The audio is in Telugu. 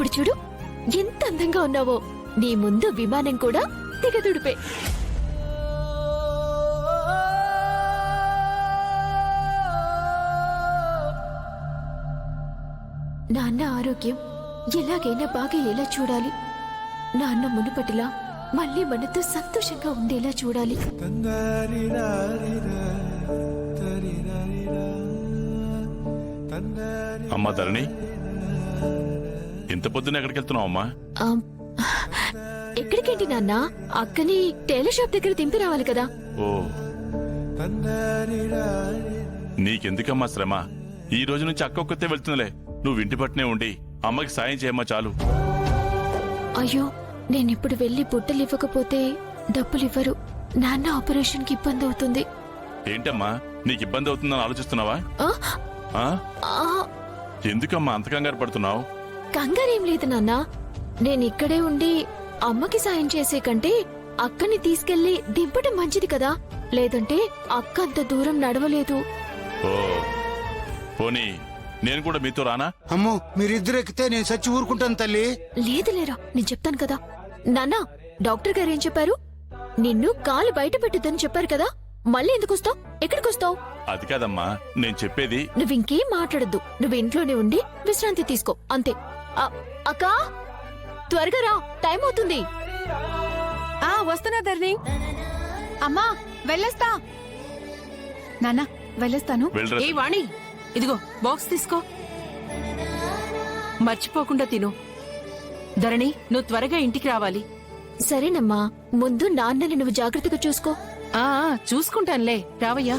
ఇప్పుడు చూడు ఎంత అందంగా ఉన్నావో. నీ ముందు విమానం కూడా దిగదుడిపే. నాన్న ఆరోగ్యం ఎలాగైనా బాగయ్యేలా చూడాలి. నాన్న మునుపటిలా మళ్ళీ మనతో సంతోషంగా ఉండేలా చూడాలి. అమ్మా ధరణి, ఇంత పొద్దున ఎక్కడికి వెళ్తున్నావు అమ్మా? ఎక్కడికేంటి నాన్న? అక్కని టైలర్ షాప్ దగ్గర దింపి రావాలి కదా. ఓ, నీకెందుకమ్మా శ్రమ? ఈ రోజు నుంచి అక్క ఒక్కతే వెళ్తుందిలే. నువ్వు ఇంటి పట్టునే ఉండి అమ్మకి సాయం చేయమ్మా చాలు. అయ్యో, నేనిప్పుడు వెళ్లి బుట్టలు ఇవ్వకపోతే డబ్బులివ్వరు. నాన్న ఆపరేషన్ కి ఇబ్బంది అవుతుంది. ఏంటమ్మా, నీకు ఇబ్బంది అవుతుందని ఆలోచిస్తున్నావా? ఎందుకమ్మా అంత కంగారు పడుతున్నావు? కంగారేం లేదు నాన్న. నేనిక్కడే ఉండి అమ్మకి సాయం చేసే కంటే అక్కని తీసుకెళ్లి దింపడం మంచిది కదా. లేదంటే అక్క అంత దూరం నడవలేదు. ఓ, పోనీ నేను కూడా మీతో రానా? అమ్మో, మీరిద్దరు ఎక్కితే నేను చచ్చి ఊరుకుంటాను తల్లి. లేదులేరా, నేను చెప్తాను కదా. నాన్న, డాక్టర్ గారు ఏం చెప్పారు? నిన్ను కాలు బయట పెట్టొద్దని చెప్పారు కదా. మళ్ళీ ఎందుకు వస్తావు? ఎక్కడికి వస్తావు? అది కాదమ్మా నేను చెప్పేది. నువ్వింకేం మాట్లాడద్దు. నువ్వు ఇంట్లోనే ఉండి విశ్రాంతి తీసుకో అంతే. అక్కా, త్వరగా రా, టైం అవుతుంది. వస్తున్నా ధరణి. అమ్మా వెళ్ళొస్తా. నాన్న వెళ్ళొస్తాను. వెళ్ళరా. ఏ వాణి, ఇదిగో బాక్స్ తీసుకో. మర్చిపోకుండా తిను. ధరణి, నువ్వు త్వరగా ఇంటికి రావాలి. సరేనమ్మా, ముందు నాన్నని నువ్వు జాగ్రత్తగా చూసుకో. చూసుకుంటానులే, రావయ్యా.